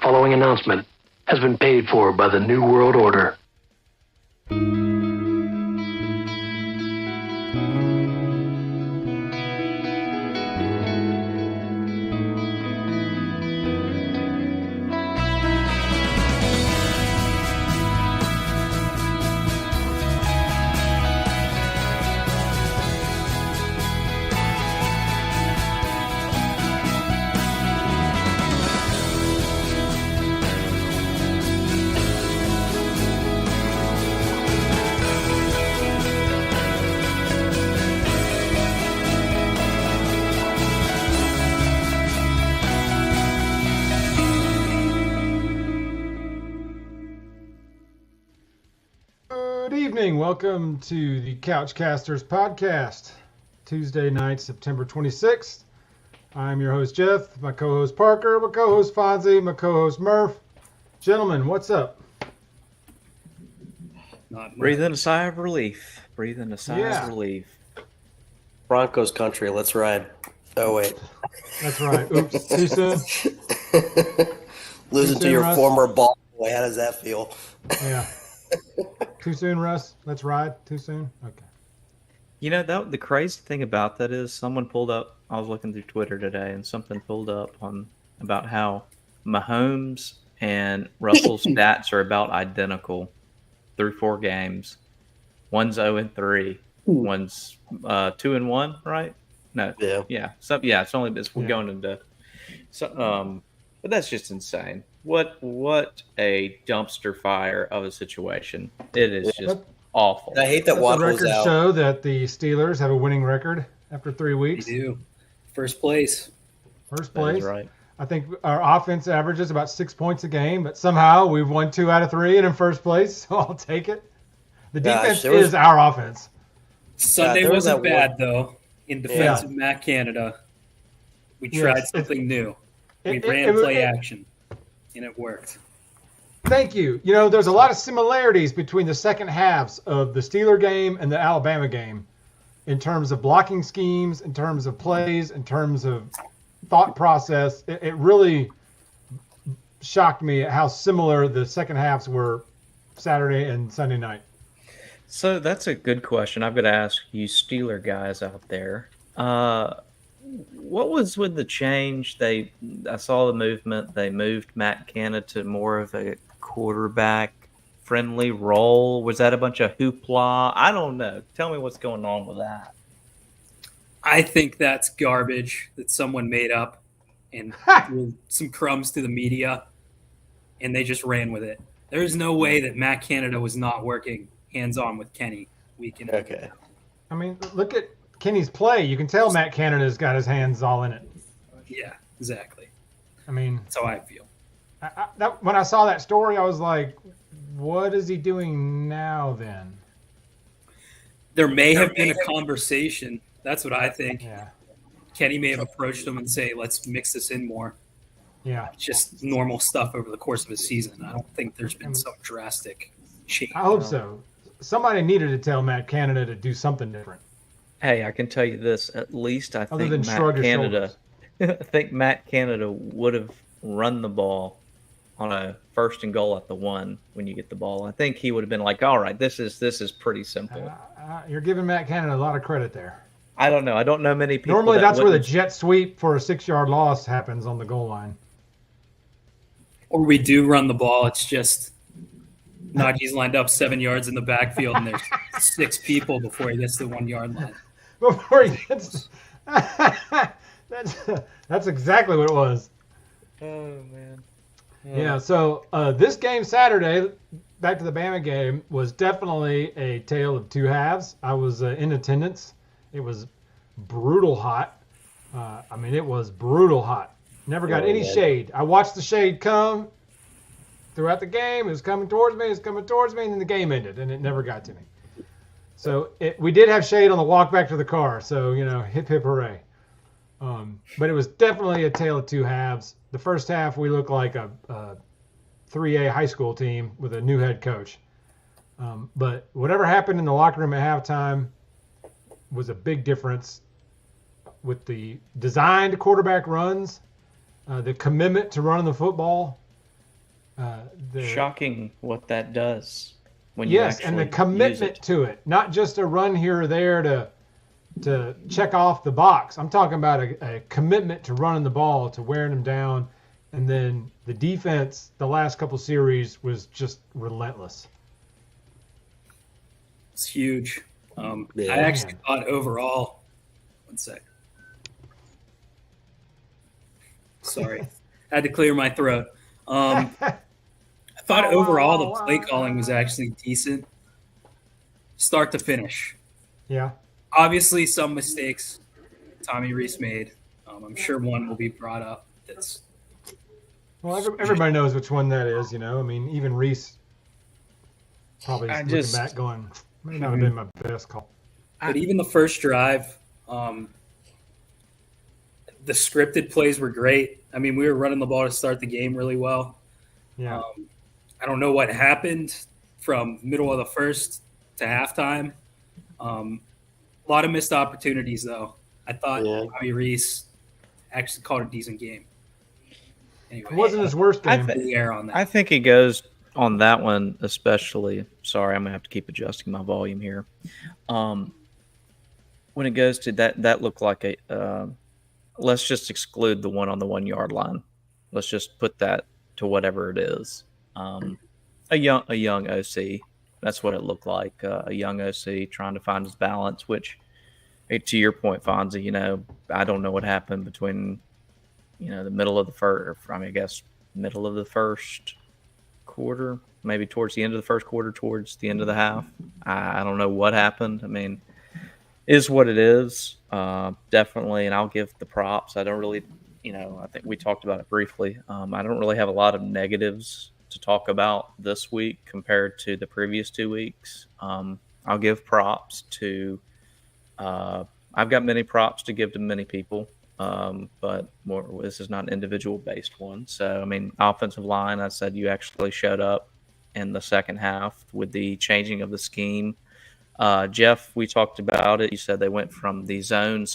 following announcement has been paid for by the New World Order. Welcome to the Couchcasters podcast, Tuesday night, September 26th. I'm your host, Jeff, my co-host, Parker, my co-host, Fonzie, my co-host, Murph. Gentlemen, what's up? Breathing a sigh of relief. Breathing a sigh of relief. Broncos country, let's ride. Oh, wait. That's right. Oops, too soon? Losing to your former ball boy, how does that feel? Yeah. Too soon, Russ? Let's ride? Too soon? Okay. You know, the crazy thing about that is someone pulled up, I was looking through Twitter today, and something pulled up about how Mahomes and Russell's stats are about identical through 4 games. One's 0-3, one's 2-1, right? No. Yeah. So, it's only this. We're going into but that's just insane. What a dumpster fire of a situation. It is just awful. I hate that Waddle's records out. Show that the Steelers have a winning record after 3 weeks. They do. First place. First place. That's right. I think our offense averages about 6 points a game, but somehow we've won 2 out of 3 and in first place, so I'll take it. The defense is our offense. Sunday wasn't bad, though, in defense of Matt Canada. We tried something new. We ran play action, and it worked. Thank you. You know, there's a lot of similarities between the second halves of the Steeler game and the Alabama game in terms of blocking schemes, in terms of plays, in terms of thought process. It really shocked me at how similar the second halves were Saturday and Sunday night. So that's a good question. I've got to ask you Steeler guys out there. What was with the change? I saw the movement. They moved Matt Canada to more of a quarterback-friendly role. Was that a bunch of hoopla? I don't know. Tell me what's going on with that. I think that's garbage that someone made up and threw some crumbs to the media, and they just ran with it. There's no way that Matt Canada was not working hands-on with Kenny week in. Okay. I mean, look at Kenny's play. You can tell Matt Canada's got his hands all in it. Yeah, exactly. I mean, that's how I feel. When I saw that story, I was like, what is he doing now then? There may have been a conversation. That's what I think. Yeah. Kenny may have approached him and say, let's mix this in more. Yeah. Just normal stuff over the course of a season. I don't think there's been some drastic change. I hope so. Somebody needed to tell Matt Canada to do something different. Hey, I can tell you this. At least I think Matt Canada would have run the ball on a 1st and goal at the 1 when you get the ball. I think he would have been like, all right, this is pretty simple. You're giving Matt Canada a lot of credit there. I don't know. I don't know many people. Normally that's where the jet sweep for a 6-yard loss happens on the goal line. Or we do run the ball. It's just Najee's lined up 7 yards in the backfield, and there's 6 people before he gets to the 1-yard line. Before he gets that's exactly what it was. Oh, man. Yeah, so this game Saturday, back to the Bama game, was definitely a tale of 2 halves. I was in attendance. It was brutal hot. It was brutal hot. Never got any shade. I watched the shade come throughout the game. It was coming towards me, and then the game ended, and it never got to me. So we did have shade on the walk back to the car, so, hip, hip, hooray. But it was definitely a tale of 2 halves. The first half, we looked like a 3A high school team with a new head coach. But whatever happened in the locker room at halftime was a big difference with the designed quarterback runs, the commitment to running the football, Shocking what that does when yes, you and the actually use commitment it. to it, not just a run here or there to check off the box. I'm talking about a commitment to running the ball, to wearing them down, and then the defense the last couple series was just relentless. It's huge. Yeah. I actually thought overall. One sec. Sorry, I had to clear my throat. I thought overall the play calling was actually decent, start to finish. Yeah. Obviously, some mistakes Tommy Reese made. I'm sure one will be brought up. That's Well, everybody knows which one that is, you know. I mean, even Reese probably is looking back going, may not have been my best call. But even the first drive, the scripted plays were great. I mean, we were running the ball to start the game really well. Yeah. I don't know what happened from middle of the first to halftime. A lot of missed opportunities, though. I thought Tommy Reese actually called a decent game. Anyway, it wasn't his worst game. I think he goes on that one especially. Sorry, I'm going to have to keep adjusting my volume here. When it goes to that looked like a let's just exclude the one on the 1 yard line. Let's just put that to whatever it is. A young OC. That's what it looked like. A young OC trying to find his balance, which, to your point, Fonzie, you know, I don't know what happened between, you know, the middle of the first, I guess middle of the first quarter, maybe towards the end of the first quarter, towards the end of the half. I don't know what happened. I mean, is what it is. Definitely, and I'll give the props. I don't really, you know, I think we talked about it briefly. I don't really have a lot of negatives to talk about this week compared to the previous 2 weeks. I'll give props to I've got many props to give to many people, but this is not an individual based one. So, I mean, offensive line, I said you actually showed up in the second half with the changing of the scheme. Jeff, we talked about it. You said they went from the zone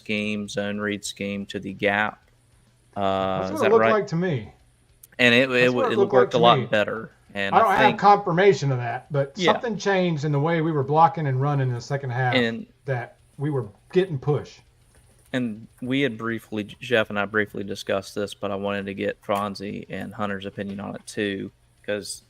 read scheme to the gap. That's what it looked like to me. And it worked a lot better. And I don't have confirmation of that, but something changed in the way we were blocking and running in the second half that we were getting push. And Jeff and I briefly discussed this, but I wanted to get Fonzie and Hunter's opinion on it too, because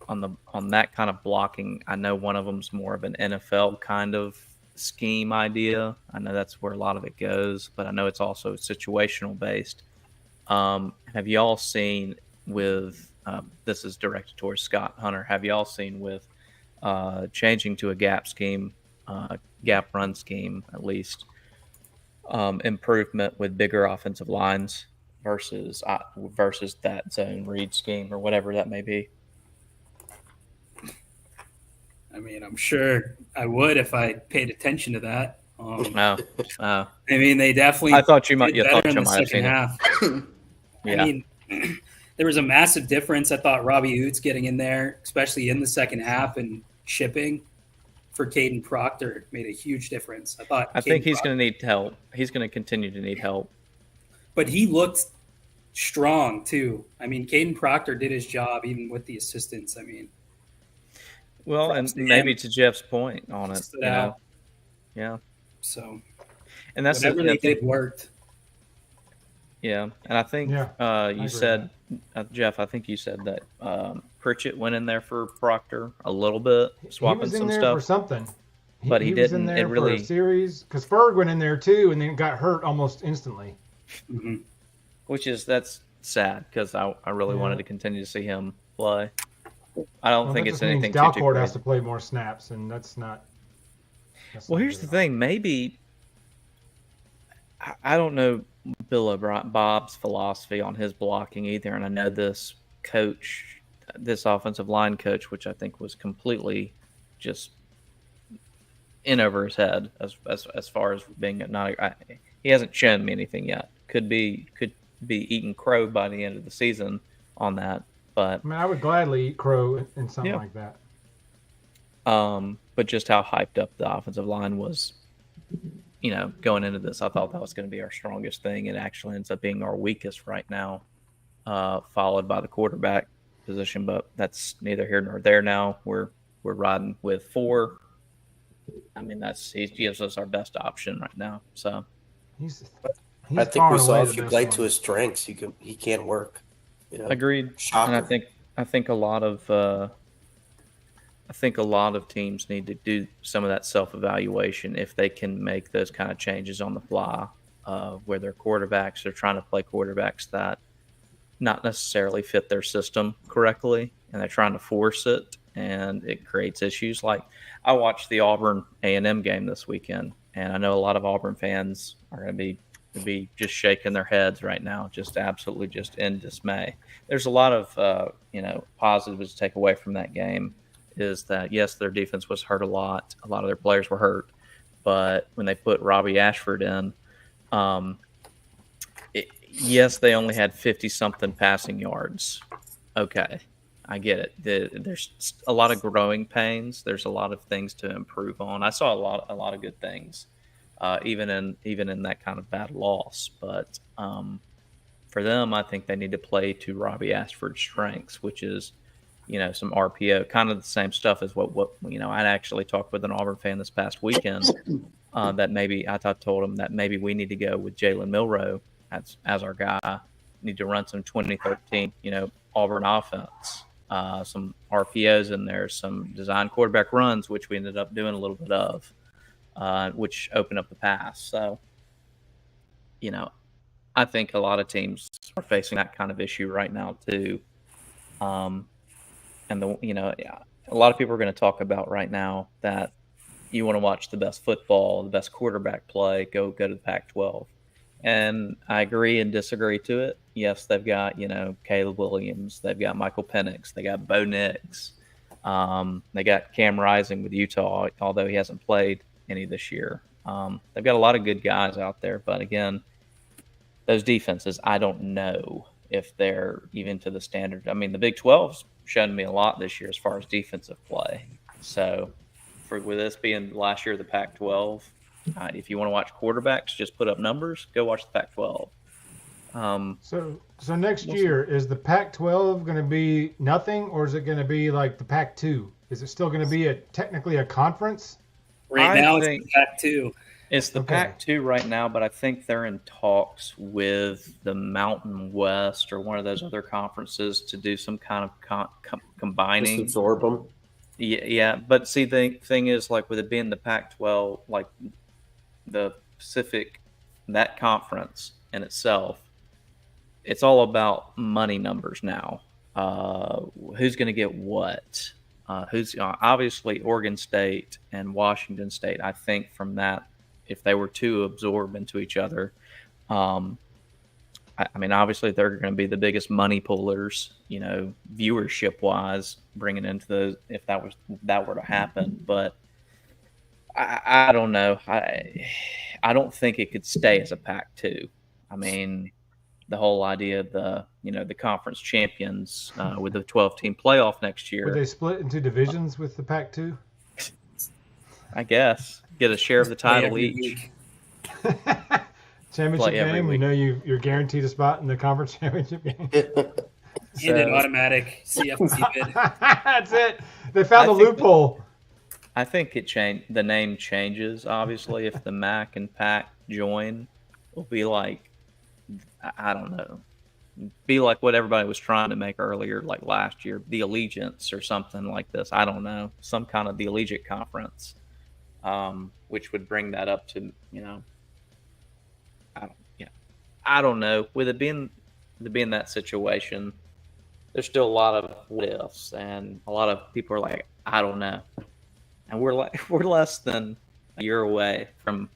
on that kind of blocking, I know one of them's more of an NFL kind of scheme idea. I know that's where a lot of it goes, but I know it's also situational based. Have y'all seen with this is directed towards Scott Hunter? Have y'all seen with changing to a gap scheme, gap run scheme at least, improvement with bigger offensive lines versus that zone read scheme or whatever that may be? I mean, I'm sure I would if I paid attention to that. I mean, they definitely. I thought you might. Did better in the second half. Yeah. I mean, there was a massive difference. I thought Robbie Oots getting in there, especially in the second half and shipping for Caden Proctor, made a huge difference. I think he's going to need help. He's going to continue to need help. But he looked strong too. I mean, Caden Proctor did his job even with the assistants. I mean. Well, and maybe to Jeff's point on it, stood out. Yeah. So, and that's whatever they did worked. Yeah, and I think you said, Jeff, I think you said that Pritchett went in there for Proctor a little bit, swapping some stuff. He was in there for something. But he was didn't. In there it really for a series because Ferg went in there too, and then got hurt almost instantly. Mm-hmm. That's sad because I really wanted to continue to see him play. I don't think it's anything too crazy. Dalcourt has to play more snaps, and that's not. Well, here's the thing. Maybe I don't know Bob's philosophy on his blocking either, and I know this offensive line coach, which I think was completely just in over his head as far as being he hasn't shown me anything yet. Could be eating crow by the end of the season on that. But I mean, I would gladly eat crow in something like that. But just how hyped up the offensive line was, going into this, I thought that was going to be our strongest thing. It actually ends up being our weakest right now, followed by the quarterback. position, but that's neither here nor there now. We're riding with 4. I mean, he gives us our best option right now. So He's I think far we and saw away if the you best play one. to his strengths, he can't work. You know? agreed. Shocker. And I think a lot of teams need to do some of that self-evaluation if they can make those kind of changes on the fly, where their quarterbacks are trying to play quarterbacks that not necessarily fit their system correctly, and they're trying to force it, and it creates issues. Like I watched the Auburn A&M game this weekend, and I know a lot of Auburn fans are going to be just shaking their heads right now, just absolutely just in dismay. There's a lot of positives to take away from that game. Is that yes, their defense was hurt a lot. A lot of their players were hurt, but when they put Robbie Ashford in, yes, they only had 50-something passing yards. Okay, I get it. There's a lot of growing pains. There's a lot of things to improve on. I saw a lot of good things, even in that kind of bad loss. But for them, I think they need to play to Robbie Ashford's strengths, which is some RPO, kind of the same stuff as what I'd actually talked with an Auburn fan this past weekend that maybe I told him that maybe we need to go with Jalen Milroe as our guy. Need to run some 2013 Auburn offense, some RPOs in there, some design quarterback runs, which we ended up doing a little bit of, which opened up the pass. So I think a lot of teams are facing that kind of issue right now too. And a lot of people are going to talk about right now that you want to watch the best football, the best quarterback play, go to the Pac-12. And I agree and disagree to it. Yes, they've got, Caleb Williams. They've got Michael Penix. They got Bo Nix. They got Cam Rising with Utah, although he hasn't played any this year. They've got a lot of good guys out there. But, again, those defenses, I don't know if they're even to the standard. I mean, the Big 12's shown me a lot this year as far as defensive play. So, with this being last year of the Pac-12, if you want to watch quarterbacks just put up numbers, go watch the Pac-12. So next year, is the Pac-12 going to be nothing, or is it going to be like the Pac-2? Is it still going to be technically a conference? Right now, it's the Pac-2. It's the Pac-2 right now, but I think they're in talks with the Mountain West or one of those other conferences to do some kind of combining. Just absorb them. Yeah, but see, the thing is, like with it being the Pac-12, like the Pacific, that conference in itself, it's all about money numbers now. Who's going to get what? Who's obviously Oregon State and Washington State. I think from that, if they were to absorb into each other, I mean, obviously they're going to be the biggest money pullers, viewership wise, bringing into those if that were to happen. But I don't know. I don't think it could stay as a Pac-2. I mean, the whole idea of the conference champions with the 12-team playoff next year. Would they split into divisions with the Pac-2? I guess get a share of the title each. Championship game. We know you're guaranteed a spot in the conference championship game. And an automatic CFP bid. That's it. They found the loophole. I think the name changes, obviously, if the MAC and PAC join. Will be like, I don't know, be like what everybody was trying to make earlier, like last year, the Allegiance or something like this. I don't know, some kind of the Allegiant Conference, which would bring that up to, I don't know. With it being that situation, there's still a lot of what ifs, and a lot of people are like, I don't know. And we're less than a year away from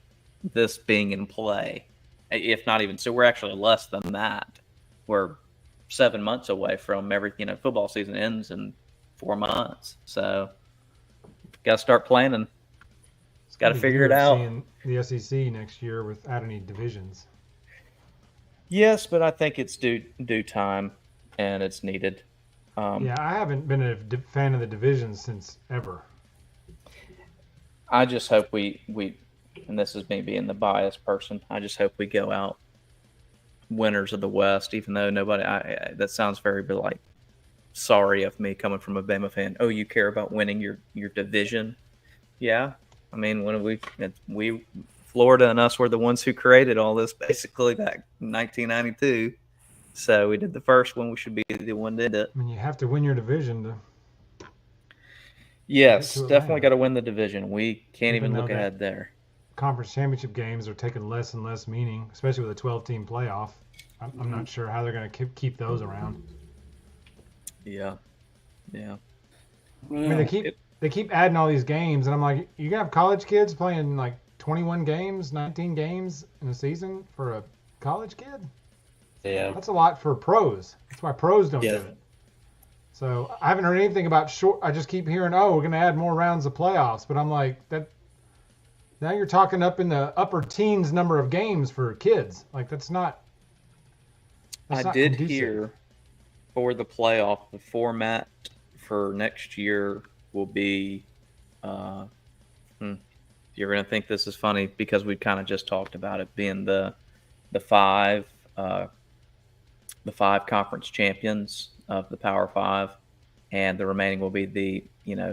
this being in play, if not even. So we're actually less than that. We're 7 months away from football season ends in 4 months. So got to start planning. Got to figure it out. Seeing the SEC next year without any divisions. Yes, but I think it's due time, and it's needed. I haven't been a fan of the divisions since ever. I just hope we, and this is me being the biased person, I just hope we go out winners of the West, even though nobody. That sounds very like sorry of me coming from a Bama fan. Oh, you care about winning your division? Yeah. I mean, when we Florida and us were the ones who created all this basically back in 1992. So we did the first one. We should be the one that did it. I mean, you have to win your division to. Yes, to definitely Atlanta. got to win the division. We can't Even even though look that- ahead there. Conference championship games are taking less and less meaning, especially with a 12-team playoff. I'm not sure how they're going to keep those around. Yeah. Yeah. I mean, they keep adding all these games, and I'm like, you gonna have college kids playing like 21 games, 19 games in a season for a college kid? Yeah. That's a lot for pros. That's why pros don't Yeah. do it. So I haven't heard anything about short. I just keep hearing, oh, we're gonna add more rounds of playoffs, but I'm like that. Now you're talking up in the upper teens number of games for kids. Like that's not. I not did conducive. hear for the playoff, the format for next year will be. You're going to think this is funny because we kind of just talked about it being the five conference champions of the Power Five, and the remaining will be the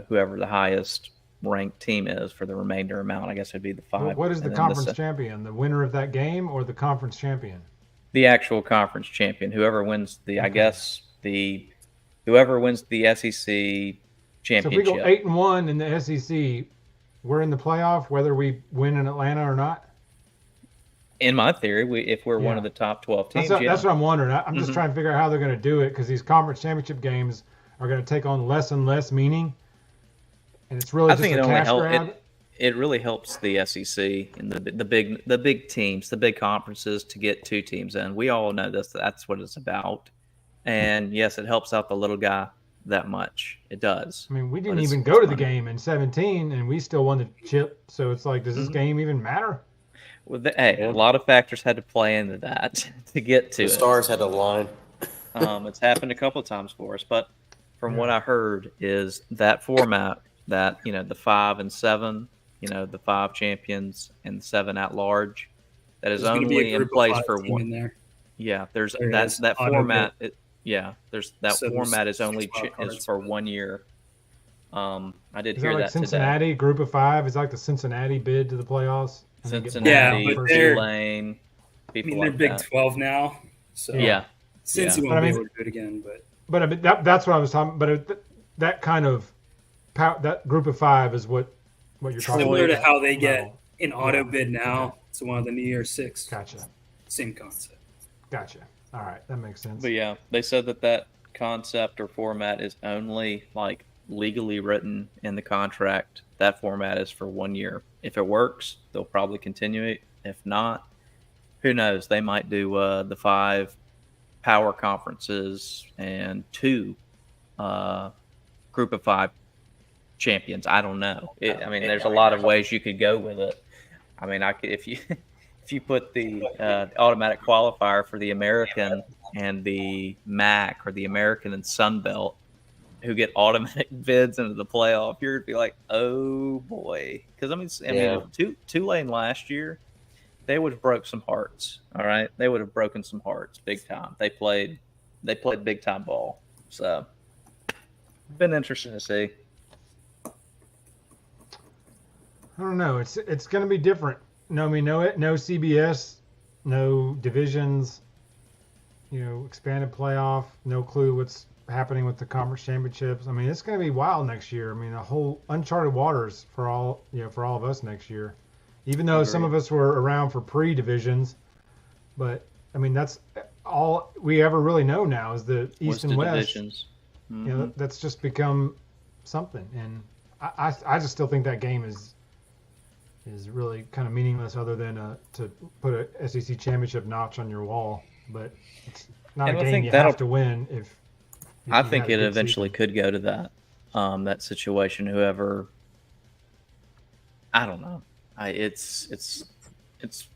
whoever the highest ranked team is for the remainder amount. I guess it'd be the five. What is the and then conference champion? The winner of that game or the conference champion? The actual conference champion, whoever wins the, I Okay. guess whoever wins the SEC So if championship. we go 8-1 in the SEC, we're in the playoff whether we win in Atlanta or not. In my theory, if we're one Yeah. of the top 12 teams, That's what I'm wondering. I'm just Mhm. trying to figure out how they're going to do it because these conference championship games are going to take on less and less meaning, and it's really I just think a it only cash grab. helps. It really helps the SEC and the big teams, the big conferences to get two teams in. We all know this. That's what it's about. And yes, it helps out the little guy that much. It does. I mean, we didn't But it's- even it's go to the funny. game in 17, and we still won the chip. So it's like, does this Mhm. game even matter? Well, Yeah. a lot of factors had to play into that to get to The it. stars had to line. It's happened a couple of times for us, but from what Yeah. I heard is that format that the 5 and 7, the 5 champions and 7 at large, that is There's going to be only a in group of place 5 for team one. in there. Yeah, there's There that is that auto format. bid. There's that So there's format is 6 only wild is cards. for 1 year. I did Is hear that like that today. Cincinnati, group of 5? Is like the Cincinnati bid to the playoffs? And they get Cincinnati, knocked out but first they're- year? Tulane, I people mean, they're like Big that. 12 now, so Yeah, since yeah. you But won't I be mean- able to do it again. But But I mean, that's what I was talking. But that kind of that group of 5 is what you're talking similar about. to how they get level. an auto Yeah. bid now, it's one of the New Year's 6. Gotcha. Same concept. All right, that makes sense. But yeah, they said that concept or format is only like legally written in the contract. That format is for 1 year. If it works, they'll probably continue it. If not, who knows? They might do the 5 power conferences and 2 group of 5 champions. I don't know. I mean, there's a lot of ways you could go with it. I mean, if you put the automatic qualifier for the American and the MAC or the American and Sun Belt, who get automatic bids into the playoff, you're gonna be like, oh boy. Because I mean, Tulane last year, they would have broke some hearts. All right, they would have broken some hearts big time. They played big time ball. So, been interesting to see. I don't know. It's going to be different. No CBS, no divisions. Expanded playoff. No clue what's happening with the conference championships. I mean, it's going to be wild next year. I mean, a whole uncharted waters for all of us next year. Even though some of us were around for pre-divisions, but I mean that's all we ever really know now is the East and West. Divisions. Mm-hmm. That's just become something, and I just still think that game is really kind of meaningless, other than to put a SEC championship notch on your wall. But it's not And a I game think you that'll- have to win. If I you think had a it good eventually season. could go to that situation. Whoever, I don't know. It's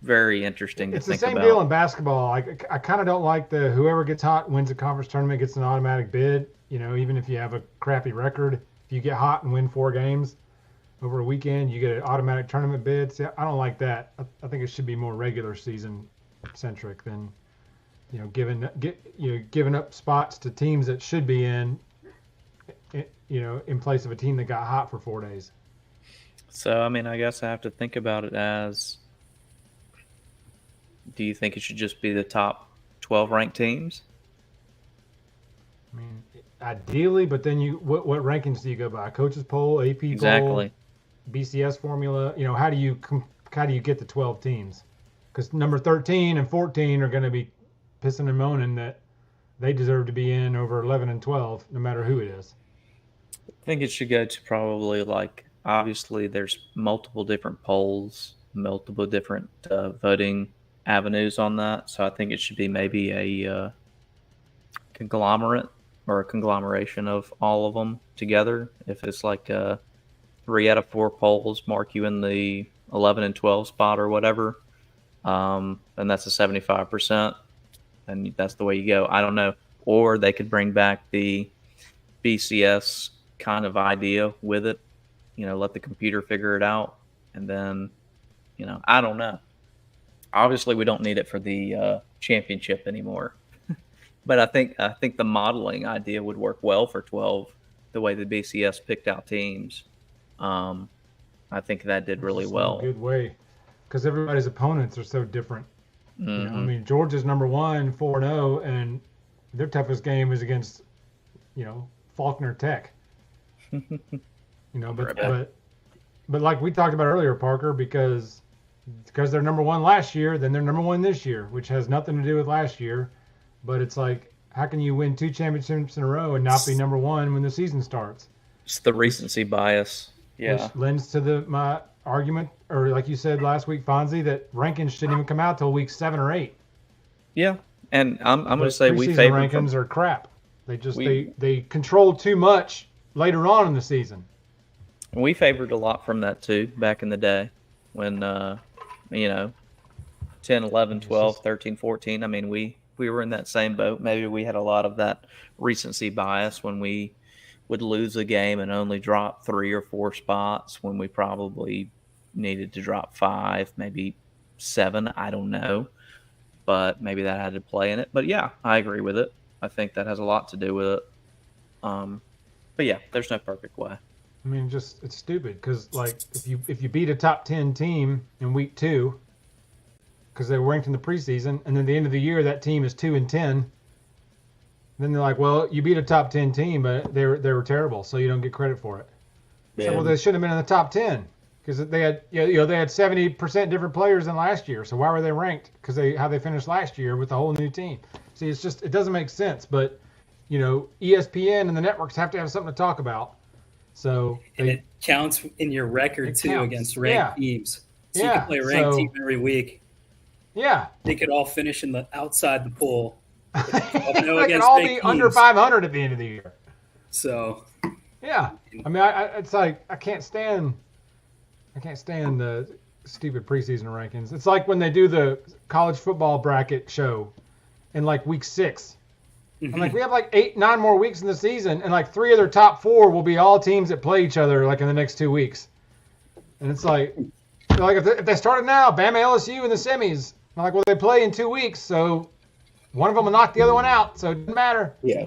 very interesting to It's the think same about. deal in basketball. I kind of don't like the whoever gets hot wins a conference tournament gets an automatic bid. Even if you have a crappy record, if you get hot and win 4 games over a weekend, you get an automatic tournament bid. See, I don't like that. I think it should be more regular season centric than giving up spots to teams that should be in in place of a team that got hot for 4 days. So, I mean, I guess I have to think about it as, do you think it should just be the top 12 ranked teams? I mean, ideally, but then what rankings do you go by? Coaches poll, AP poll, Exactly. BCS formula. How do you get the 12 teams? Because number 13 and 14 are going to be pissing and moaning that they deserve to be in over 11 and 12, no matter who it is. I think it should go to probably obviously there's multiple different polls, multiple different voting avenues on that. So I think it should be maybe a conglomerate or a conglomeration of all of them together. If it's 3 out of 4 polls mark you in the 11 and 12 spot or whatever, and that's a 75%, and that's the way you go. I don't know. Or they could bring back the BCS kind of idea with it, let the computer figure it out. And then, I don't know. Obviously, we don't need it for the championship anymore. But I think the modeling idea would work well for 12, the way the BCS picked out teams. I think that did really well. A good way, because everybody's opponents are so different. Mm-hmm. I mean, Georgia's number 1, 4-0, and their toughest game is against, Faulkner Tech. But like we talked about earlier, Parker, because they're number 1 last year, then they're number 1 this year, which has nothing to do with last year. But it's like, how can you win 2 championships in a row and not be number 1 when the season starts? It's the recency bias. Yeah. Which lends to my argument, or like you said last week, Fonzie, that rankings shouldn't even come out till week 7 or 8. Yeah, and I'm going to say we preseason favor rankings are crap. They just they control too much later on in the season. We favored a lot from that too back in the day when 10, 11, 12, 13, 14. I mean, we were in that same boat. Maybe we had a lot of that recency bias when we would lose a game and only drop 3 or 4 spots when we probably needed to drop 5, maybe 7. I don't know. But maybe that had to play in it. But yeah, I agree with it. I think that has a lot to do with it. But yeah, there's no perfect way. I mean, it's stupid because if you beat a top 10 team in week 2, because they were ranked in the preseason, and then at the end of the year that team is 2-10, then they're like, well, you beat a top 10 team, but they were terrible, so you don't get credit for it. Yeah. So, well, they shouldn't have been in the top 10 because they had they had 70% different players than last year. So why were they ranked? Because how they finished last year with a whole new team. See, it doesn't make sense. But ESPN and the networks have to have something to talk about. So it counts in your record too against ranked teams. So you can play a ranked team every week. Yeah, they could all finish outside the pool. They can all be under 500 at the end of the year. So yeah, I mean, it's like I can't stand the stupid preseason rankings. It's like when they do the college football bracket show in week 6. And we have 8-9 more weeks in the season, and 3 of their top 4 will be all teams that play each other in the next 2 weeks. And it's if they started now, Bama, LSU in the semis. I'm like, well, they play in 2 weeks, so one of them will knock the other one out, so it doesn't matter. Yeah.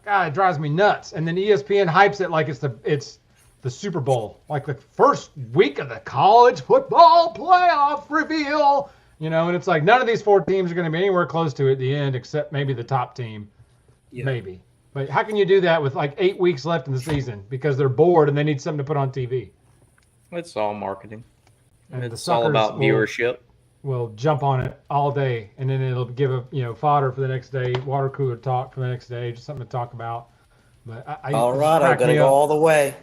God, it drives me nuts. And then ESPN hypes it like it's the Super Bowl, like the first week of the college football playoff reveal. And it's none of these 4 teams are going to be anywhere close to it at the end, except maybe the top team. Yeah. Maybe. But how can you do that with 8 weeks left in the season because they're bored and they need something to put on TV? It's all marketing. And it's all about viewership. We'll jump on it all day, and then it'll give fodder for the next day, water cooler talk for the next day, just something to talk about. But Colorado, I'm going to go all the way.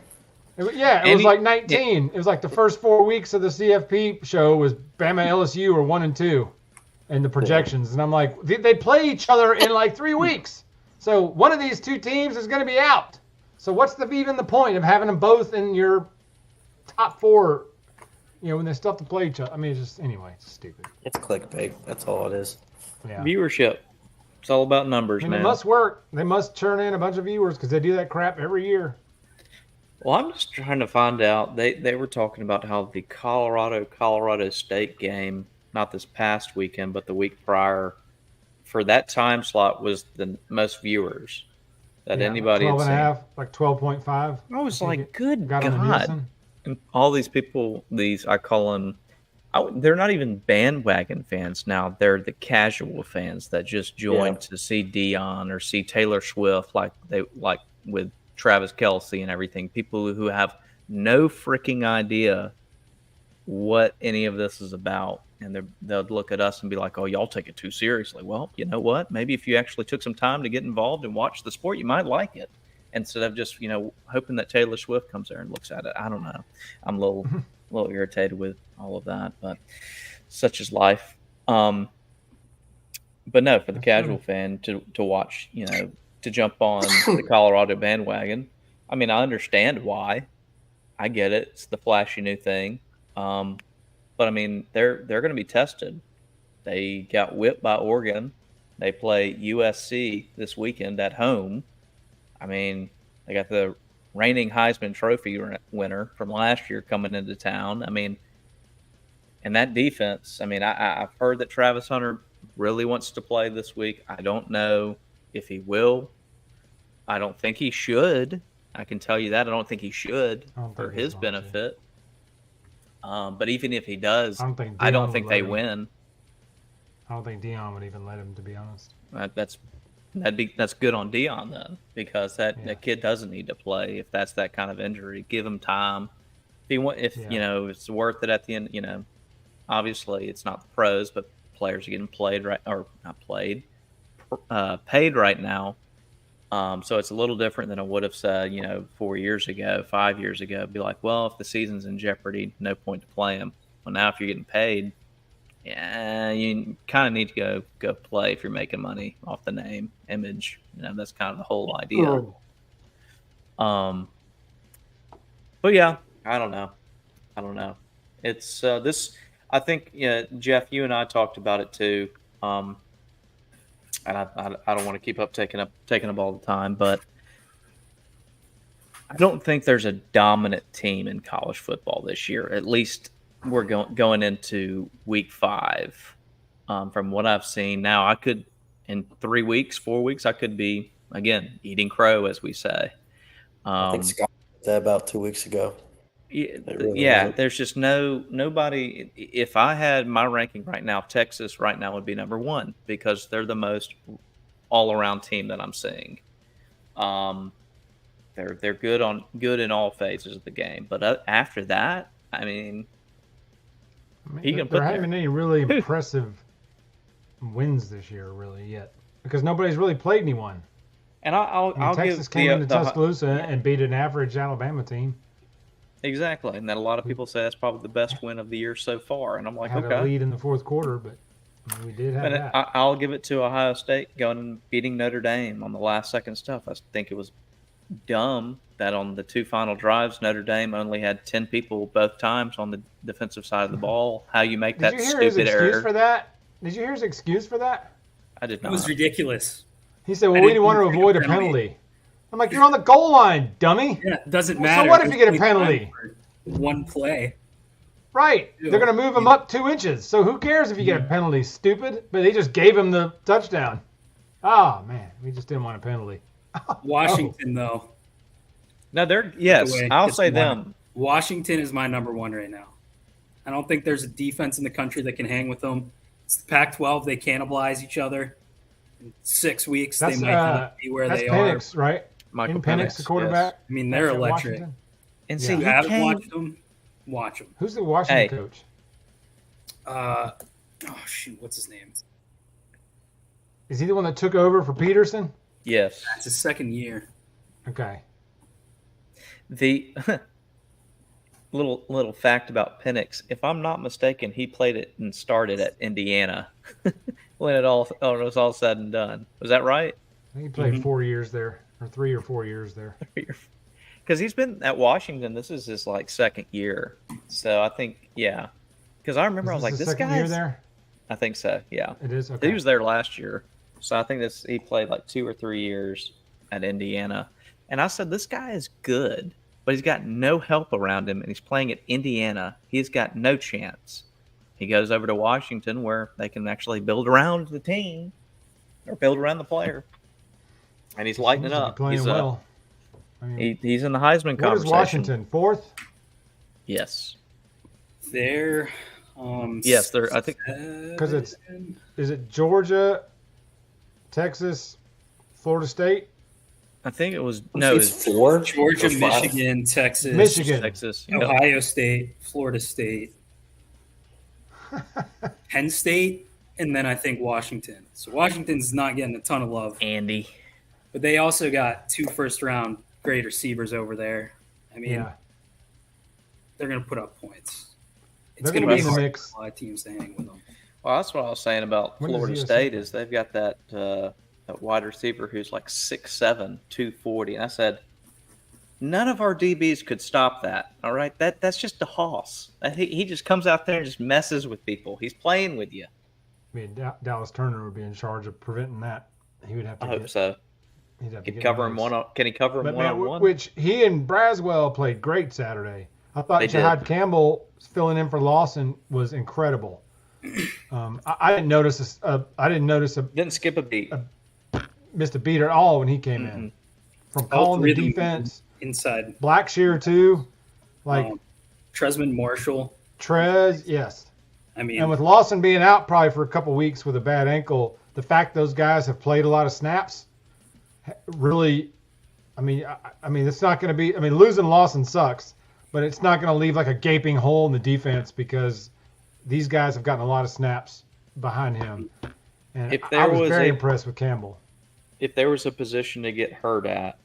It was 19. It was the first 4 weeks of the CFP show was Bama LSU were 1-2 in the projections. And I'm like, they play each other in 3 weeks. So one of these 2 teams is going to be out. So what's even the point of having them both in your top 4, when they still have to play each other? I mean, it's stupid. It's clickbait. That's all it is. Yeah. Viewership. It's all about numbers, man. It must work. They must churn in a bunch of viewers because they do that crap every year. Well, I'm just trying to find out. They were talking about how the Colorado State game, not this past weekend, but the week prior, for that time slot was the most viewers. that Yeah, anybody had 12 and a seen. half, like 12.5. I was I think like, it good got on the God. Nielsen. And all these people, I call them, they're not even bandwagon fans now. They're the casual fans that just join to see Dion or see Taylor Swift, like with Travis Kelce and everything. People who have no freaking idea what any of this is about, and they'll look at us and be like, "Oh, y'all take it too seriously." Well, you know what? Maybe if you actually took some time to get involved and watch the sport, you might like it instead of just hoping that Taylor Swift comes there and looks at it. I don't know. I'm a little irritated with all of that, but such is life. But no, for the casual fan to watch, to jump on the Colorado bandwagon. I mean, I understand why. I get it. It's the flashy new thing. But I mean, they're going to be tested. They got whipped by Oregon. They play USC this weekend at home. I mean, they got the reigning Heisman Trophy winner from last year coming into town. I mean, and that defense, I mean, I've heard that Travis Hunter really wants to play this week. I don't know if he will. I don't think he should. I can tell you that. I don't think he should for his benefit. But even if he does, I don't think they win. I don't think Dion would even let him, to be honest. That's good on Dion then, because that kid doesn't need to play if that's that kind of injury. Give him time. If it's worth it at the end. Obviously it's not the pros, but players are getting paid right now. So it's a little different than I would have said, 4 years ago, 5 years ago. Be like, well, if the season's in jeopardy, no point to play him. Well, now if you're getting paid, you kind of need to go play if you're making money off the name, image. That's kind of the whole idea. But yeah, I don't know. It's this. I think Jeff, you and I talked about it too. And I don't want to keep taking up all the time, but I don't think there's a dominant team in college football this year. At least we're going into week 5. From what I've seen now, I could in 3 weeks, 4 weeks, I could be again eating crow, as we say. I think Scott did that about 2 weeks ago. There's just nobody. If I had my ranking right now, Texas right now would be number 1 because they're the most all-around team that I'm seeing. They're good in all phases of the game, but after that, I mean there haven't been any really impressive wins this year, really yet, because nobody's really played anyone. And I'll Texas came into Tuscaloosa and beat an average Alabama team. Exactly, and then a lot of people say that's probably the best win of the year so far, and I'm like, had a lead in the fourth quarter, but we did have that. I'll give it to Ohio State going and beating Notre Dame on the last second stuff. I think it was dumb that on the 2 final drives, Notre Dame only had 10 people both times on the defensive side of the ball. How you make that stupid error? Did you hear his excuse for that? I did not. It was ridiculous. He said, well, we didn't want to avoid a penalty. I'm like, you're on the goal line, dummy. Yeah, it doesn't matter. So what if you get a penalty? One play. Right. They're going to move him up 2 inches. So who cares if you get a penalty, stupid? But they just gave him the touchdown. Oh, man. We just didn't want a penalty. Washington, though. No, I'll say them. Washington is my number 1 right now. I don't think there's a defense in the country that can hang with them. It's the Pac-12. They cannibalize each other. In 6 weeks, they might not be where they Penix, are. right? Michael Penix, the quarterback. Yes. I mean, they're electric. Washington. And see, if you haven't watched them, watch them. Who's the Washington coach? What's his name? Is he the one that took over for Peterson? Yes. That's his second year. Okay. The little fact about Penix, if I'm not mistaken, he played it and started at Indiana when it was all said and done. Was that right? I think he played 4 years there, or 3 or 4 years there. Because he's been at Washington. This is his second year, so I think Because I remember I was like, this guy's there. I think so. Yeah, it is. Okay. He was there last year, so I think he played 2 or 3 years at Indiana, and I said this guy is good, but he's got no help around him, and he's playing at Indiana. He's got no chance. He goes over to Washington where they can actually build around the team or build around the player. and he's lighting Seems it to be up. playing well. I mean, He's in the Heisman what is conversation. Washington? 4th? Yes. They're Yes, they're. I think Because is it Georgia, Texas, Florida State? I think it was no. It It's was 4? Georgia, or 5? Michigan, Texas, Michigan. Texas. Yep. Ohio State, Florida State, Penn State, and then I think Washington. So Washington's not getting a ton of love, Andy. but they also got 2 first-round great receivers over there. I mean, Yeah. they're going to put up points. It's They're going gonna to be be in the hard mix. for a lot of teams to hang with them. Well, that's what I was saying about When does Florida USC State play? is they've got that wide receiver who's like 6'7", 240. And I said, none of our DBs could stop that. All right, that's just a hoss. He just comes out there and just messes with people. He's playing with you. I mean, Dallas Turner would be in charge of preventing that. He would have to I hope so. He'd have to Can get cover him nice. Can he cover him But one man, on one? which he and Braswell played great Saturday. I thought They did. Jihad Campbell filling in for Lawson was incredible. I didn't notice this. I didn't notice Didn't skip a beat. missed a beat at all when he came Mm-hmm. in. From All calling three the of them defense, inside. Blackshear too, like Tresman Marshall. Trez, yes. I mean, And with Lawson being out probably for a couple weeks with a bad ankle, the fact those guys have played a lot of snaps, really, I mean, it's not going to be. I mean, losing Lawson sucks, but it's not going to leave like a gaping hole in the defense because these guys have gotten a lot of snaps behind him. And If I there was was very a- impressed with Campbell. If there was a position to get hurt at,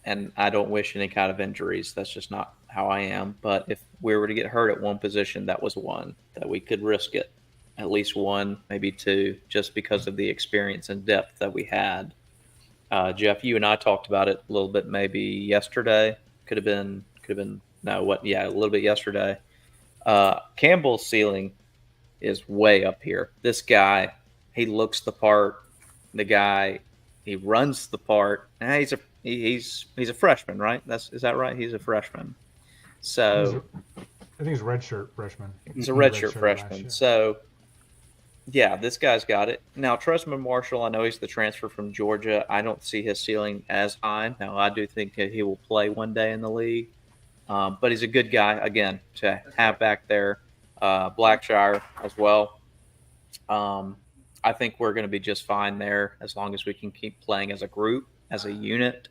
and I don't wish any kind of injuries, that's just not how I am. But if we were to get hurt at one position, that was one that we could risk it. At least one, maybe two, just because of the experience and depth that we had. Jeff, you and I talked about it a little bit maybe yesterday. Could have been a little bit yesterday. Campbell's ceiling is way up here. This guy, he looks the part. The guy, he runs the part. He's a freshman, right? Is that right? He's a freshman. So I think he's a redshirt freshman. he's a He was redshirt last freshman. year. So yeah, this guy's got it. Now, Tresman Marshall, I know he's the transfer from Georgia. I don't see his ceiling as high. Now, I do think that he will play one day in the league. But he's a good guy, again, to have back there. Blackshire as well. I think we're going to be just fine there as long as we can keep playing as a group, as a unit,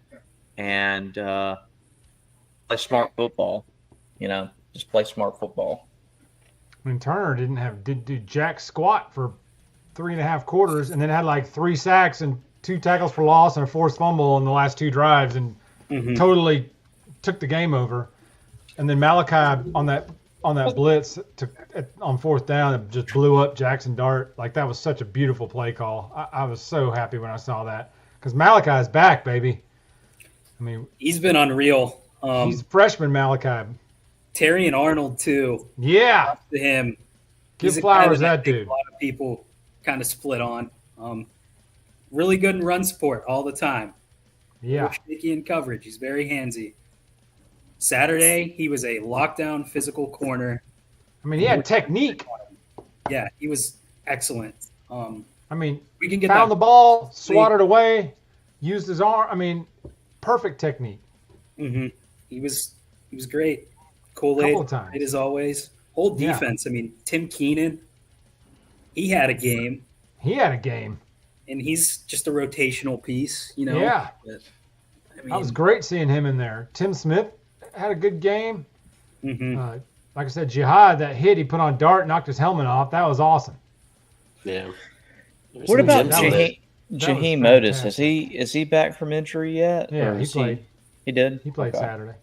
and play smart football. Just play smart football. I mean, Turner did do jack squat for 3.5 quarters, and then had like 3 sacks and 2 tackles for loss and a forced fumble in the last 2 drives, and totally took the game over. And then Malachi on that blitz on 4th down, it just blew up Jackson Dart. Like, that was such a beautiful play call. I was so happy when I saw that because Malachi's back, baby. I mean, he's been unreal. he's freshman Malachi. Terry and Arnold too. Yeah, To him, give he's a flowers guy that I think dude. A lot of people kind of split on. Really good in run support all the time. Yeah, Shaky in coverage. He's very handsy. Saturday, he was a lockdown physical corner. I mean, he had technique. Yeah, he was excellent. I mean, We can get found that. the ball, swatted away, used his arm. I mean, perfect technique. He was great. Kool-Aid, Couple of times. great as always. Whole Yeah. defense. I mean, Tim Keenan, he had a game, He had a game. and he's just a rotational piece. Yeah. But, I mean, That was great seeing him in there. Tim Smith had a good game. mhm. Like I said, Jihad, that hit he put on Dart, knocked his helmet off. That was awesome. Yeah. What about that was- Jaheim that was Modis? fantastic. Is he back from injury yet? Yeah, Or he is played. He did. He played Okay. Saturday.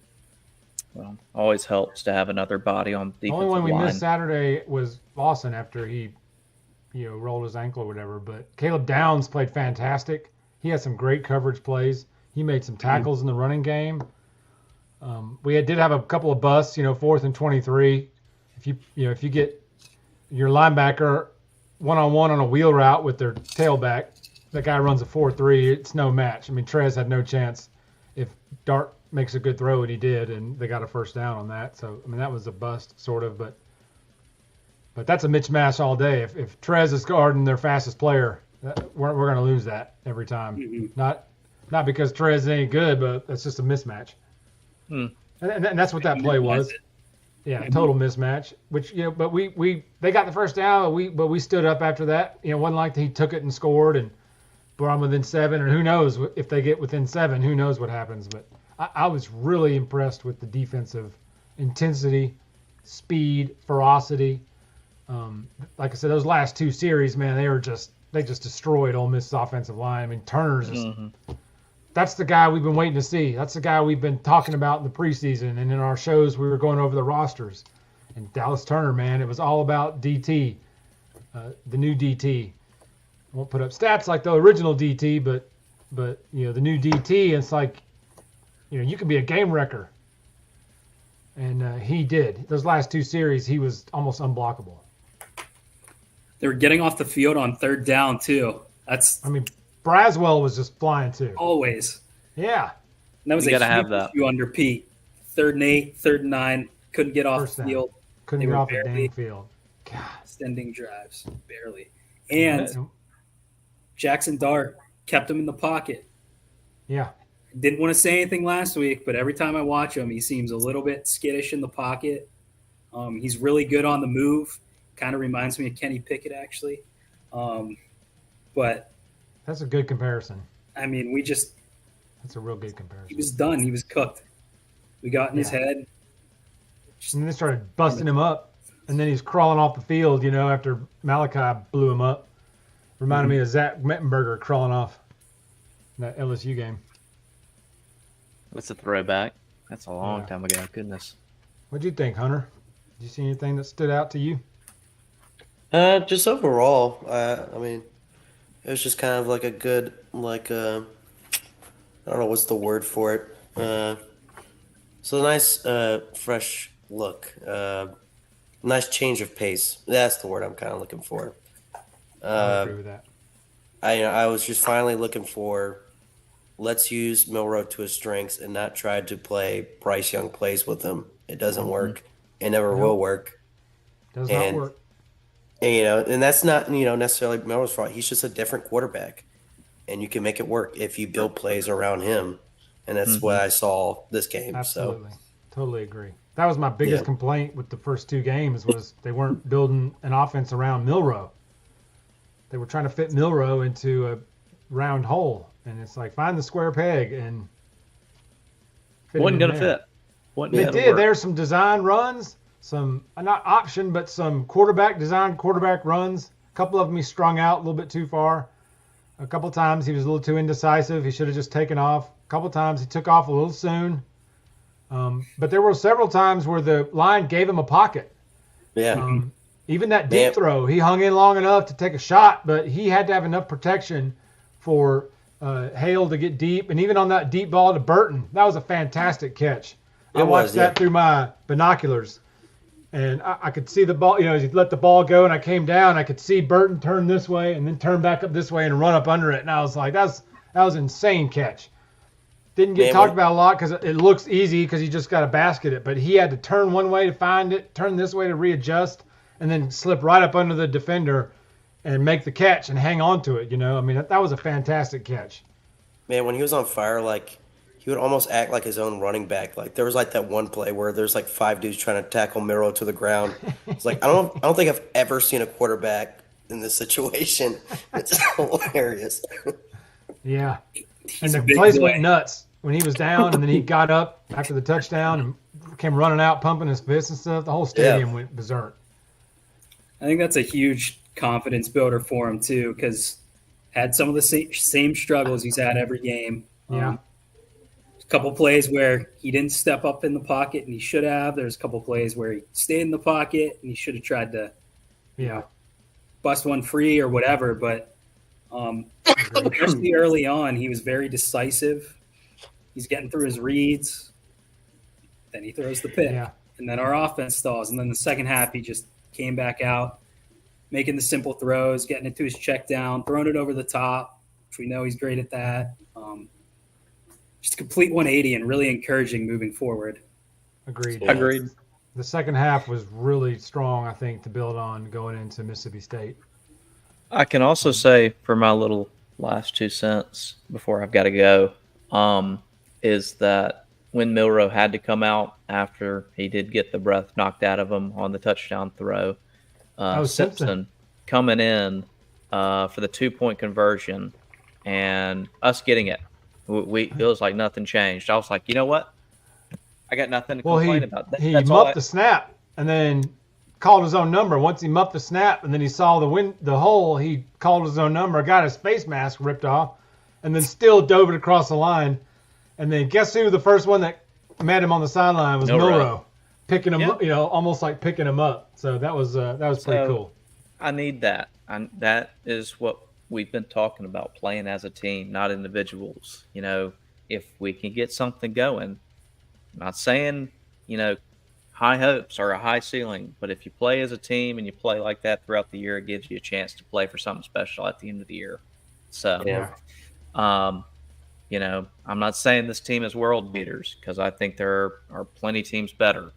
Well, always helps to have another body on The defensive only one we line. missed Saturday was Lawson after he, rolled his ankle or whatever. But Caleb Downs played fantastic. He had some great coverage plays. He made some tackles in the running game. We did have a couple of busts. 4th and 23. If you get your linebacker one-on-one on a wheel route with their tailback, the guy runs a 4.3. It's no match. I mean, Trez had no chance if Dart makes a good throw, and he did, and they got a first down on that. So, I mean, that was a bust, sort of, but that's a mismatch all day. If Trez is guarding their fastest player, we're going to lose that every time. Not Not because Trez ain't good, but that's just a mismatch. Hmm. And that's what that play was. Yeah, total mismatch. Which but they got the first down, but we stood up after that. Wasn't like he took it and scored and brought them within 7, and who knows if they get within 7, who knows what happens. But I was really impressed with the defensive intensity, speed, ferocity. Like I said, those last 2 series, man, they just destroyed Ole Miss's offensive line. I mean, Turner's just. That's the guy we've been waiting to see. That's the guy we've been talking about in the preseason. And in our shows, we were going over the rosters. And Dallas Turner, man, it was all about DT, the new DT. I won't put up stats like the original DT, but the new DT, it's like, you can be a game wrecker. And he did. Those last 2 series, he was almost unblockable. They were getting off the field on 3rd down, too. Braswell was just flying too. Always. Yeah. And that was a huge issue under Pete. 3rd and 8, 3rd and 9, couldn't get off the field. Couldn't get off the dang field. God. Extending drives, barely. And Jackson Dart kept him in the pocket. Yeah. Didn't want to say anything last week, but every time I watch him, he seems a little bit skittish in the pocket. He's really good on the move. Kind of reminds me of Kenny Pickett, actually. But that's a good comparison. I mean, that's a real good comparison. He was done. He was cooked. We got in his head. And then they started busting him up. And then he's crawling off the field, after Malachi blew him up. Reminded me of Zach Mettenberger crawling off in that LSU game. That's a throwback. That's a long time ago. Goodness. What'd you think, Hunter? Did you see anything that stood out to you? Just overall, it was just kind of like a good, I don't know what's the word for it. So a nice, fresh look. Nice change of pace. That's the word I'm kind of looking for. I agree with that. I was just finally looking for, let's use Milroe to his strengths and not try to play Bryce Young plays with him. It doesn't work. It never will work. Does not work. And that's not, necessarily Milroe's fault. He's just a different quarterback. And you can make it work if you build plays around him. And that's what I saw this game. Absolutely. Totally agree. That was my biggest complaint with the first 2 games was they weren't building an offense around Milroe. They were trying to fit Milroe into a round hole. And it's like, find the square peg and fit wasn't going to fit. They did. There's some design runs. Some, not option, but some quarterback runs. A couple of them he strung out a little bit too far. A couple times he was a little too indecisive. He should have just taken off. A couple times he took off a little soon. But there were several times where the line gave him a pocket. Yeah. Even that deep throw, he hung in long enough to take a shot, but he had to have enough protection for Hale to get deep. And even on that deep ball to Burton, that was a fantastic catch. I watched that through my binoculars. And I could see the ball, as he let the ball go and I came down, I could see Burton turn this way and then turn back up this way and run up under it. And I was like, that was an insane catch. Didn't get talked about a lot because it looks easy because you just got to basket it. But he had to turn one way to find it, turn this way to readjust, and then slip right up under the defender and make the catch and hang on to it. That was a fantastic catch. Man, when he was on fire, he would almost act like his own running back. There was that one play where there's 5 dudes trying to tackle Milroe to the ground. It's I don't think I've ever seen a quarterback in this situation. It's hilarious. Yeah. And the place went nuts when he was down and then he got up after the touchdown and came running out, pumping his fists and stuff. The whole stadium went berserk. I think that's a huge confidence builder for him too, because had some of the same struggles he's had every game. Yeah. A couple plays where he didn't step up in the pocket and he should have. There's a couple plays where he stayed in the pocket and he should have tried to, bust one free or whatever. But especially early on, he was very decisive. He's getting through his reads. Then he throws the pick. Yeah. And then our offense stalls. And then the second half, he just came back out, making the simple throws, getting it to his check down, throwing it over the top, which we know he's great at that. Just a complete 180 and really encouraging moving forward. Agreed. The second half was really strong, I think, to build on going into Mississippi State. I can also say for my little last 2 cents before I've got to go, is that when Milroe had to come out after he did get the breath knocked out of him on the touchdown throw, Simpson coming in for the 2-point conversion and us getting it. It was like nothing changed. I was like, you know what? I got nothing to complain about. He muffed the snap and then called his own number. Once he muffed the snap and then he saw the hole, he called his own number, got his face mask ripped off, and then still dove it across the line. And then guess who? The first one that met him on the sideline was Milroe, picking him up, almost like picking him up. So that was pretty cool. I need that. That is what we've been talking about, playing as a team, not individuals. If we can get something going, I'm not saying, high hopes or a high ceiling, but if you play as a team and you play like that throughout the year, it gives you a chance to play for something special at the end of the year. So, I'm not saying this team is world beaters because I think there are plenty of teams better.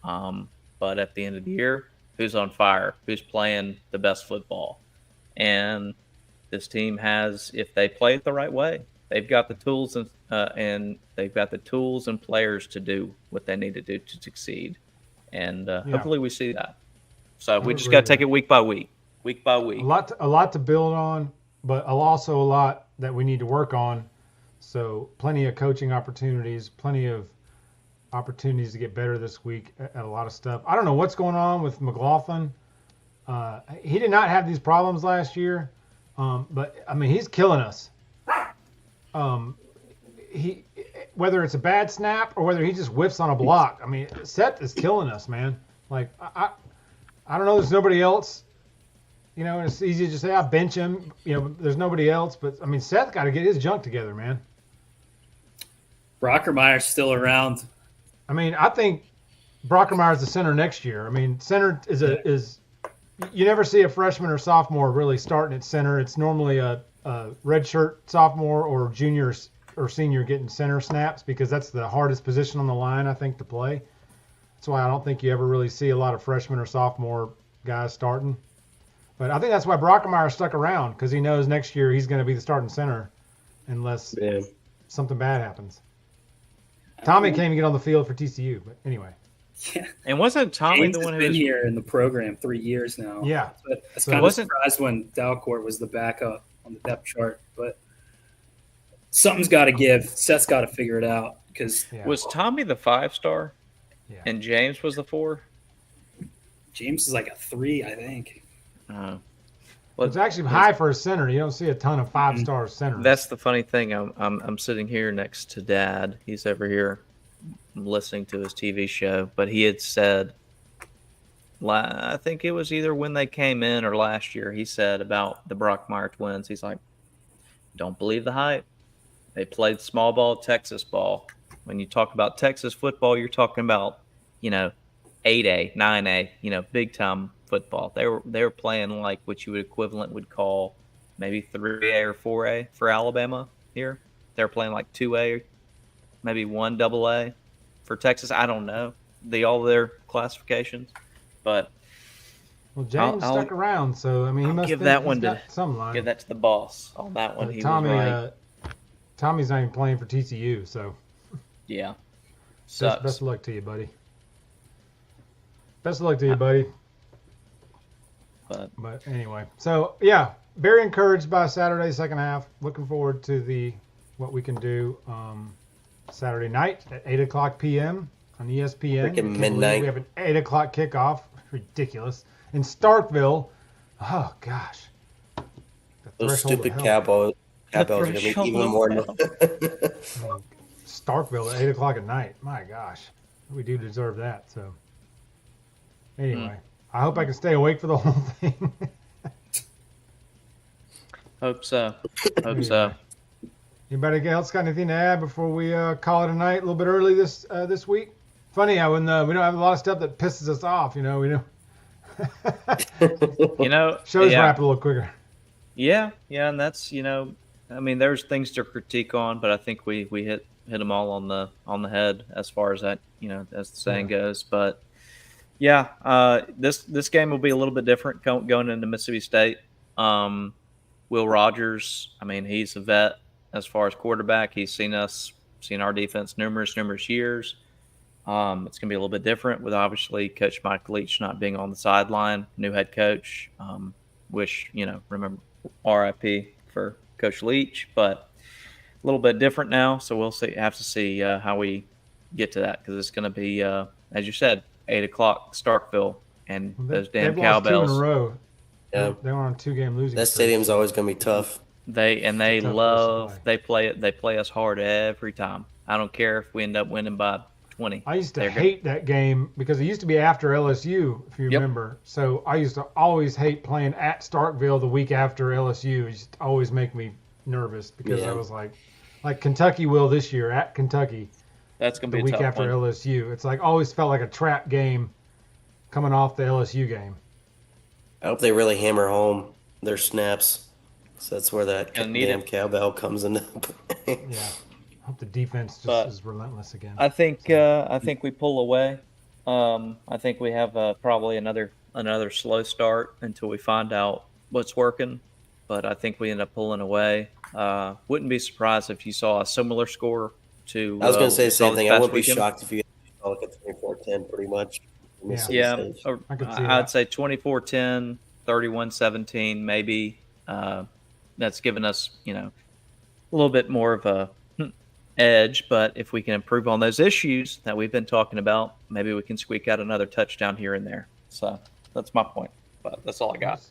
But at the end of the year, who's on fire? Who's playing the best football? And this team has, if they play it the right way, they've got the tools and they've got the tools and players to do what they need to do to succeed. And hopefully we see that. So we just got to take it week by week. A lot to build on, but also a lot that we need to work on. So plenty of coaching opportunities, plenty of opportunities to get better this week at a lot of stuff. I don't know what's going on with McLaughlin. He did not have these problems last year, but I mean he's killing us. He whether it's a bad snap or whether he just whiffs on a block. I mean Seth is killing us, man. Like I don't know. There's nobody else. It's easy to just say I bench him. There's nobody else. But I mean Seth got to get his junk together, man. Brockermeyer's still around. I mean, I think Brockermeyer's the center next year. I mean, center is you never see a freshman or sophomore really starting at center. It's normally a redshirt sophomore or junior or senior getting center snaps because that's the hardest position on the line, I think, to play. That's why I don't think you ever really see a lot of freshman or sophomore guys starting. But I think that's why Brockermeyer stuck around because he knows next year he's going to be the starting center unless something bad happens. Tommy can't even get on the field for TCU, but anyway. Yeah. And wasn't Tommy James the one who been was here in the program 3 years now? Yeah. But I was kind of surprised when Dalcourt was the backup on the depth chart, but something's got to give. Seth's got to figure it out because was Tommy the 5-star, and James was the 4. James is like a 3, I think. It's actually high for a center. You don't see a ton of 5-star centers. That's the funny thing. I'm sitting here next to Dad. He's over here listening to his TV show, but he had said, I think it was either when they came in or last year, he said about the Brockmeyer twins. He's like, don't believe the hype. They played small ball, Texas ball. When you talk about Texas football, you're talking about, 8A, 9A, big time football. They were playing like what you would call maybe 3A or 4A for Alabama here. They're playing like 2A, maybe 1 AA for Texas. I don't know all their classifications, but James stuck around, so I mean he must give that one to some line. Give that to the boss on that one. He Tommy, was right. Tommy's not even playing for TCU, so yeah. Best of luck to you, buddy. Best of luck to you, buddy. But anyway, so yeah, very encouraged by Saturday second half. Looking forward to what we can do Saturday night at 8:00 p.m. on ESPN. Freaking midnight. We have an 8:00 kickoff. Ridiculous in Starkville. Oh gosh. Those stupid Cowboys are going to be even more. Starkville at 8:00 at night. My gosh, we do deserve that. So anyway. I hope I can stay awake for the whole thing. Hope so. Anybody else got anything to add before we call it a night a little bit early this week? Funny how when we don't have a lot of stuff that pisses us off, we know. Shows wrap a little quicker. Yeah, and that's I mean, there's things to critique on, but I think we hit them all on the head as far as that as the saying goes, but. Yeah, this game will be a little bit different going into Mississippi State. Will Rogers, I mean, he's a vet as far as quarterback. He's seen our defense numerous years. It's going to be a little bit different with obviously Coach Mike Leach not being on the sideline, new head coach. Remember RIP for Coach Leach, but a little bit different now. So we'll have to see how we get to that because it's going to be, as you said, 8 o'clock Starkville and those damn cowbells. 2 in a row. Yeah. They were on a 2-game losing That streak. stadium's always going to be tough. They tough love place to they play us hard every time. I don't care if we end up winning by 20. I used to hate that game because it used to be after LSU, if you remember. So I used to always hate playing at Starkville the week after LSU. It used to always make me nervous because I was like Kentucky will this year at Kentucky. That's going to be the week after LSU. It's like always felt like a trap game coming off the LSU game. I hope they really hammer home their snaps. So that's where that damn cowbell comes into play. Yeah. I hope the defense just is relentless again. I think we pull away. I think we have probably another slow start until we find out what's working. But I think we end up pulling away. Wouldn't be surprised if you saw a similar score to. I was going to say the same thing. I wouldn't be weekend. shocked if you saw like a 24-10 pretty much. Yeah, I'd say 24-10, 31-17, maybe. That's given us, a little bit more of a edge. But if we can improve on those issues that we've been talking about, maybe we can squeak out another touchdown here and there. So that's my point. But that's all I got.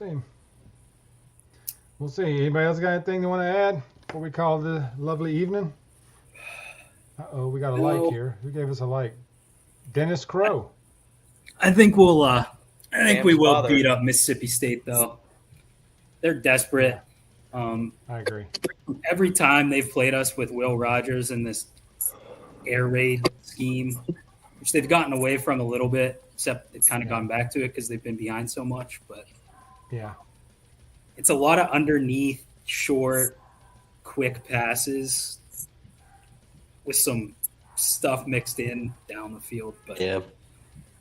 We'll see. Anybody else got anything they want to add before we call the lovely evening? Uh-oh, we got a like here. Who gave us a like? Dennis Crow. I think we will beat up Mississippi State, though. They're desperate. I agree. Every time they've played us with Will Rogers in this air raid scheme, which they've gotten away from a little bit, except they've kind of gone back to it because they've been behind so much. But yeah, it's a lot of underneath, short, quick passes with some stuff mixed in down the field. But yeah,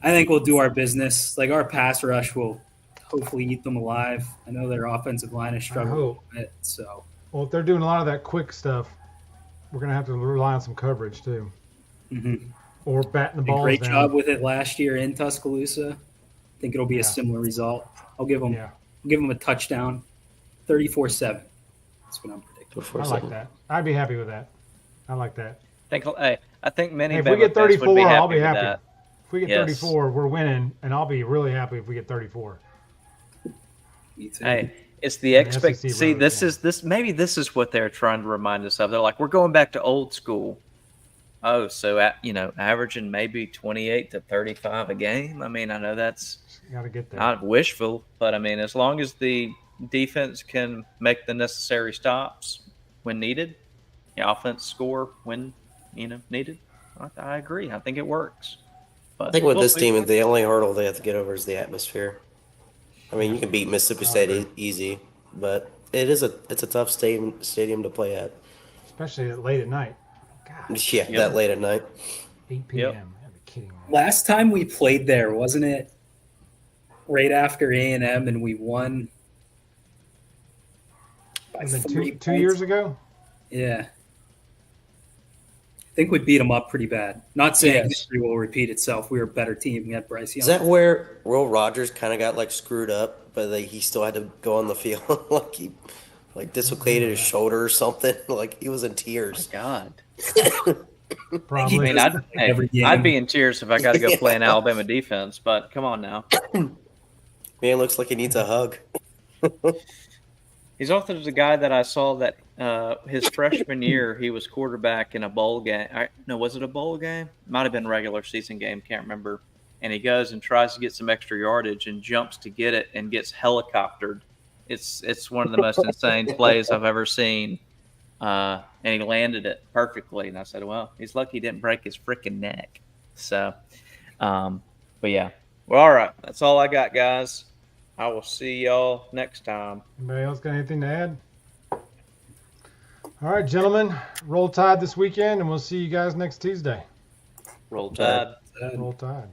I think we'll do our business. Like our pass rush will hopefully eat them alive. I know their offensive line is struggling a little bit. So, well, if they're doing a lot of that quick stuff, we're going to have to rely on some coverage too. Mm-hmm. Or batting the ball. Great job with it last year in Tuscaloosa. I think it'll be a similar result. I'll give them a touchdown, 34-7. That's what I'm predicting. I like that. I'd be happy with that. I like that. I think many. Hey, if we get 34, I'll be happy. That. If we get 34, we're winning, and I'll be really happy if we get 34. Hey, it's the expectation. See, this is what they're trying to remind us of. They're like, we're going back to old school. Oh, so averaging maybe 28 to 35 a game. I mean, I know that's not wishful, but I mean, as long as the defense can make the necessary stops when needed, the offense score when needed. I agree. I think it works. But I think with this team, the only hurdle they have to get over is the atmosphere. I mean, you can beat Mississippi State easy, but it's a tough stadium to play at. Especially late at night. God. Yeah, that late at night. 8 p.m. I'd be kidding me. Last time we played there, wasn't it right after A&M and we won by 2 years ago? Yeah. I think we beat them up pretty bad. Not saying history will repeat itself. We were a better team. We had Bryce Young. Is that where Will Rogers kind of got screwed up, but he still had to go on the field? He dislocated his shoulder or something? He was in tears. Oh my God. Probably. I mean, I'd be in tears if I got to go play an Alabama defense, but come on now. Man, looks like he needs a hug. He's also the guy that I saw that his freshman year he was quarterback in a bowl game. Was it a bowl game? Might have been a regular season game. Can't remember. And he goes and tries to get some extra yardage and jumps to get it and gets helicoptered. It's one of the most insane plays I've ever seen. And he landed it perfectly. And I said, well, he's lucky he didn't break his freaking neck. So, but yeah. Well, all right. That's all I got, guys. I will see y'all next time. Anybody else got anything to add? All right, gentlemen. Roll Tide this weekend, and we'll see you guys next Tuesday. Roll Tide. Roll Tide.